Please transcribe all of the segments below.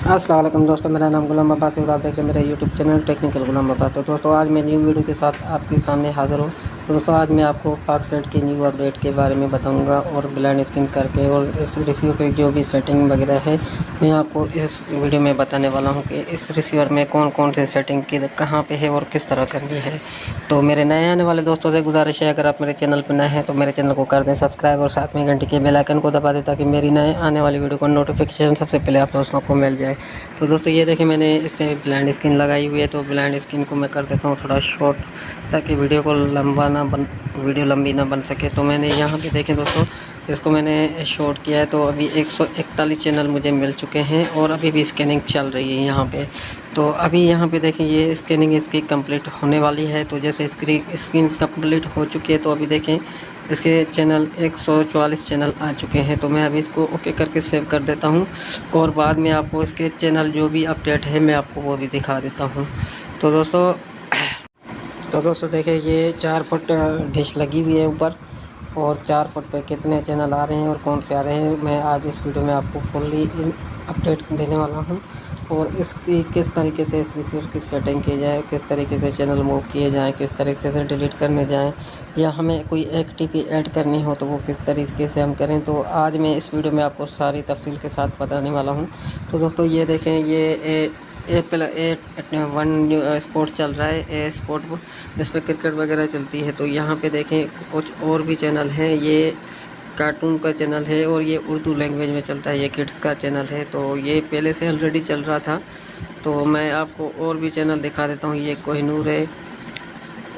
अस्सलाम वालेकुम दोस्तों, मेरा नाम गुलाम अब्बास है और आप देख रहे हैं मेरा यूट्यूब चैनल टेक्निकल गुलाम अब्बास। तो दोस्तों आज मैं न्यू वीडियो के साथ आपके सामने हाज़िर हूँ। तो दोस्तों आज मैं आपको पाकसेट की न्यू अपडेट के बारे में बताऊंगा और ब्लाइंड स्क्रीन करके और इस रिसीवर की जो भी सेटिंग वगैरह है मैं आपको इस वीडियो में बताने वाला हूँ कि इस रिसीवर में कौन कौन से सेटिंग की कहाँ पर है और किस तरह करनी है। तो मेरे नए आने वाले दोस्तों से गुजारिश है, अगर आप मेरे चैनल पर नए हैं तो मेरे चैनल को कर दें सब्सक्राइब और साथ में घंटे के बेल आइकन को दबा दें ताकि मेरी नए आने वाली वीडियो का नोटिफिकेशन सबसे पहले आप दोस्तों को मिल जाए। तो दोस्तों ये देखिए मैंने इसमें ब्लाइंड स्क्रीन लगाई हुई है, तो ब्लाइंड स्क्रीन को मैं कर देता हूँ थोड़ा शॉर्ट ताकि वीडियो लंबी ना बन सके। तो मैंने यहाँ पे देखें दोस्तों इसको मैंने शॉर्ट किया है, तो अभी 141 चैनल मुझे मिल चुके हैं और अभी भी स्कैनिंग चल रही है यहाँ पे। तो अभी यहाँ पे देखें ये स्कैनिंग इसकी कंप्लीट होने वाली है। तो जैसे स्क्रीन कंप्लीट हो चुकी है तो अभी देखें इसके चैनल 144 चैनल आ चुके हैं। तो मैं अभी इसको ओके करके सेव कर देता हूँ और बाद में आपको इसके चैनल जो भी अपडेट है मैं आपको वो भी दिखा देता हूँ। तो दोस्तों देखिए ये 4 फुट डिश लगी हुई है ऊपर और 4 फुट पे कितने चैनल आ रहे हैं और कौन से आ रहे हैं मैं आज इस वीडियो में आपको फुल्ली अपडेट देने वाला हूं। और इसकी किस तरीके से इस रिसीवर की सेटिंग की जाए, किस तरीके से चैनल मूव किए जाएं, किस तरीके से डिलीट करने जाएं या हमें कोई एक्टिविटी ऐड करनी हो तो वो किस तरीके से हम करें, तो आज मैं इस वीडियो में आपको सारी तफसील के साथ बताने वाला हूँ। तो दोस्तों ये देखें ये A1 स्पोर्ट चल रहा है, ए स्पोर्ट जिस पर क्रिकेट वगैरह चलती है। तो यहाँ पे देखें कुछ और भी चैनल हैं, ये कार्टून का चैनल है और ये उर्दू लैंग्वेज में चलता है, ये किड्स का चैनल है। तो ये पहले से ऑलरेडी चल रहा था। तो मैं आपको और भी चैनल दिखा देता हूँ। ये कोहिनूर है,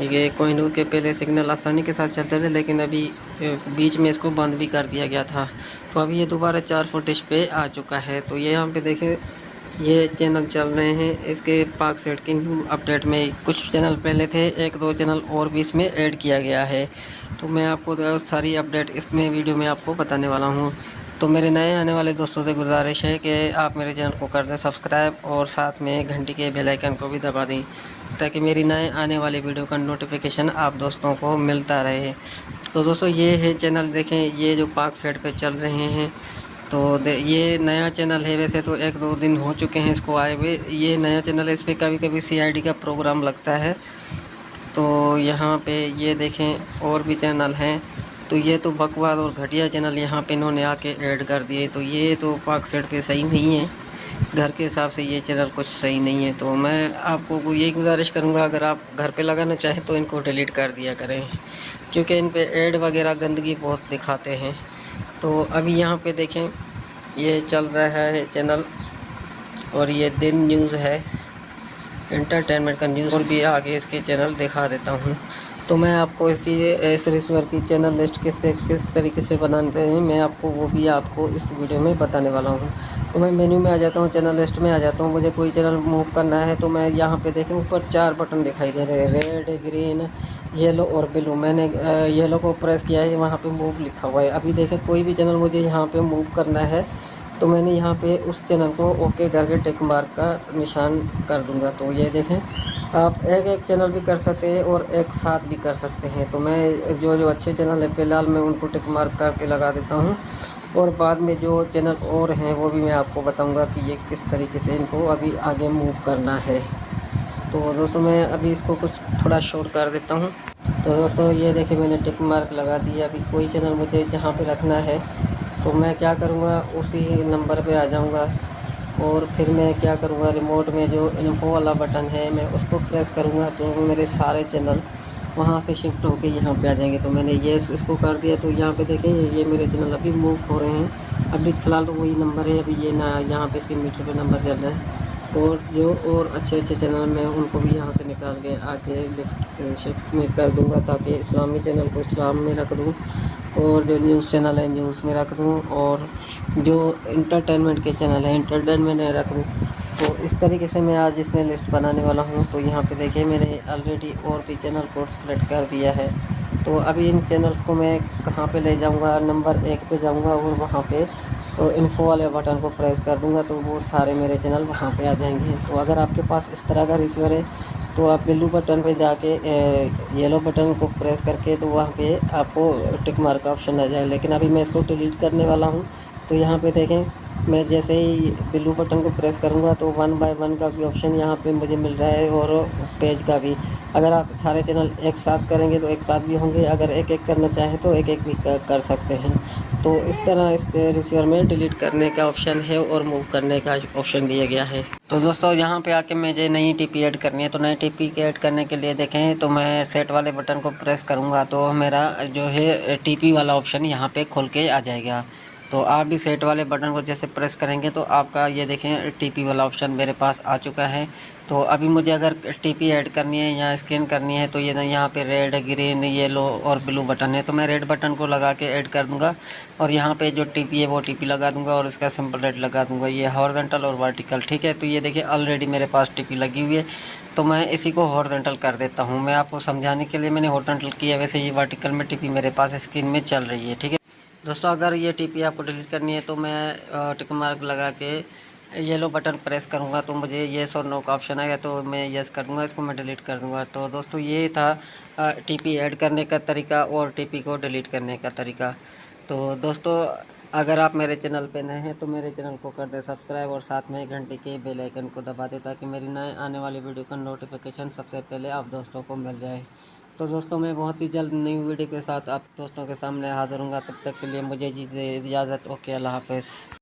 ये कोहिनूर के पहले सिग्नल आसानी के साथ चलते थे लेकिन अभी बीच में इसको बंद भी कर दिया गया था। तो अभी ये दोबारा 4 फुट डिश पे आ चुका है। तो ये यहाँ पे देखें ये चैनल चल रहे हैं। इसके पाकसेट की अपडेट में कुछ चैनल पहले थे, 1-2 चैनल और भी इसमें ऐड किया गया है। तो मैं आपको सारी अपडेट इसमें वीडियो में आपको बताने वाला हूँ। तो मेरे नए आने वाले दोस्तों से गुजारिश है कि आप मेरे चैनल को कर दें सब्सक्राइब और साथ में घंटी के बेल आइकन को भी दबा दें ताकि मेरी नए आने वाली वीडियो का नोटिफिकेशन आप दोस्तों को मिलता रहे। तो दोस्तों ये है चैनल, देखें ये जो पाकसेट पे चल रहे हैं। तो ये नया चैनल है, वैसे तो 1-2 दिन हो चुके हैं इसको आए हुए। ये नया चैनल है, इस पर कभी कभी CID का प्रोग्राम लगता है। तो यहाँ पे ये देखें और भी चैनल हैं। तो ये तो बकवास और घटिया चैनल यहाँ पे इन्होंने आके ऐड कर दिए। तो ये तो पाकसेट पे सही नहीं है, घर के हिसाब से ये चैनल कुछ सही नहीं है। तो मैं आपको यही गुजारिश करूँगा अगर आप घर पे लगाना चाहें तो इनको डिलीट कर दिया करें, क्योंकि इन पे ऐड वगैरह गंदगी बहुत दिखाते हैं। तो अभी यहाँ पे देखें ये चल रहा है चैनल और ये दिन न्यूज़ है, एंटरटेनमेंट का न्यूज़, और भी आगे इसके चैनल दिखा देता हूँ। तो मैं आपको इस रिसीवर की चैनल लिस्ट किस तरीके से बनाते हैं मैं आपको वो भी आपको इस वीडियो में बताने वाला हूँ। तो मैं मेन्यू में आ जाता हूँ, चैनल लिस्ट में आ जाता हूँ। मुझे कोई चैनल मूव करना है तो मैं यहाँ पे देखें ऊपर 4 बटन दिखाई दे रहे हैं, रेड, ग्रीन, येलो और ब्लू। मैंने येलो को प्रेस किया है, वहाँ पे मूव लिखा हुआ है। अभी देखें कोई भी चैनल मुझे यहाँ पे मूव करना है तो मैंने यहाँ पे उस चैनल को ओके करके टिक मार्क का निशान कर दूंगा। तो ये देखें आप एक चैनल भी कर सकते हैं और एक साथ भी कर सकते हैं। तो मैं जो अच्छे चैनल है फ़िलहाल मैं उनको टिक मार्क करके लगा देता हूँ और बाद में जो चैनल और हैं वो भी मैं आपको बताऊँगा कि ये किस तरीके से इनको अभी आगे मूव करना है। तो दोस्तों मैं अभी इसको कुछ थोड़ा शॉर्ट कर देता हूँ। तो दोस्तों ये देखिए मैंने टिक मार्क लगा दिया। अभी कोई चैनल मुझे जहाँ पे रखना है तो मैं क्या करूँगा उसी नंबर पे आ जाऊँगा और फिर मैं क्या करूँगा रिमोट में जो इन्फो वाला बटन है मैं उसको प्रेस करूँगा तो मेरे सारे चैनल वहाँ से शिफ्ट होके यहाँ पे आ जाएंगे। तो मैंने ये इसको कर दिया। तो यहाँ पे देखें ये मेरे चैनल अभी मूव हो रहे हैं। अभी फ़िलहाल तो वही नंबर है, अभी ये ना यहाँ पे इसके मीटर पे नंबर चल रहा है। और जो और अच्छे चैनल में उनको भी यहाँ से निकाल के आके शिफ्ट में कर दूँगा ताकि इस्लामी चैनल को इस्लाम में रख दूँ और जो न्यूज़ चैनल है न्यूज़ में रख दूँ और जो इंटरटेनमेंट के चैनल है इंटरटेनमेंट में रख दूँ। तो इस तरीके से मैं आज इसमें लिस्ट बनाने वाला हूँ। तो यहाँ पे देखिए मैंने ऑलरेडी और भी चैनल को सेलेक्ट कर दिया है। तो अभी इन चैनल्स को मैं कहाँ पे ले जाऊँगा, नंबर 1 पे जाऊँगा और वहाँ पे तो इन्फो वाले बटन को प्रेस कर दूंगा तो वो सारे मेरे चैनल वहाँ पे आ जाएंगे। तो अगर आपके पास इस तरह का रिसीवर है तो आप ब्लू बटन पे जाके येलो बटन को प्रेस करके तो वहाँ पे आपको टिक मार्क का ऑप्शन आ जाए। लेकिन अभी मैं इसको डिलीट करने वाला हूँ। तो यहाँ पे देखें मैं जैसे ही ब्लू बटन को प्रेस करूँगा तो 1 बाय 1 का भी ऑप्शन यहाँ पे मुझे मिल रहा है और पेज का भी। अगर आप सारे चैनल एक साथ करेंगे तो एक साथ भी होंगे, अगर एक एक करना चाहें तो एक एक भी कर सकते हैं। तो इस तरह इस रिसीवर में डिलीट करने का ऑप्शन है और मूव करने का ऑप्शन दिया गया है। तो दोस्तों यहाँ पे आके मुझे नई टीपी ऐड करनी है, तो नई टीपी ऐड करने के लिए देखें तो मैं सेट वाले बटन को प्रेस करूँगा तो मेरा जो है टीपी वाला ऑप्शन यहाँ पे खुल के आ जाएगा। तो आप भी सेट वाले बटन को जैसे प्रेस करेंगे तो आपका ये देखें टीपी वाला ऑप्शन मेरे पास आ चुका है। तो अभी मुझे अगर टीपी ऐड करनी है या स्कैन करनी है तो ये यहाँ पे रेड, ग्रीन, येलो और ब्लू बटन है, तो मैं रेड बटन को लगा के ऐड कर दूंगा और यहाँ पे जो टीपी है वो टीपी लगा दूंगा और इसका सिंपल रेड लगा दूंगा, ये हॉरिजॉन्टल और वर्टिकल। ठीक है, तो ये देखिए ऑलरेडी मेरे पास टीपी लगी हुई है, तो मैं इसी को हॉरिजॉन्टल कर देता हूँ। मैं आपको समझाने के लिए मैंने हॉरिजॉन्टल किया, वैसे ये वर्टिकल में टीपी मेरे पास स्क्रीन में चल रही है। ठीक है दोस्तों, अगर ये टीपी आपको डिलीट करनी है तो मैं टिक मार्क लगा के येलो बटन प्रेस करूँगा तो मुझे येस और नो का ऑप्शन आएगा, तो मैं येस कर दूँगा, इसको मैं डिलीट कर दूँगा। तो दोस्तों ये था टीपी ऐड करने का तरीका और टीपी को डिलीट करने का तरीका। तो दोस्तों अगर आप मेरे चैनल पे नए हैं तो मेरे चैनल को कर दें सब्सक्राइब और साथ में घंटे के बेल आइकन को दबा दें ताकि मेरी नए आने वाली वीडियो का नोटिफिकेशन सबसे पहले आप दोस्तों को मिल जाए। तो दोस्तों मैं बहुत ही जल्द नई वीडियो के साथ आप दोस्तों के सामने हाजिर हूँगा, तब तक के लिए मुझे इजाज़त। ओके, अल्लाह हाफ़िज़।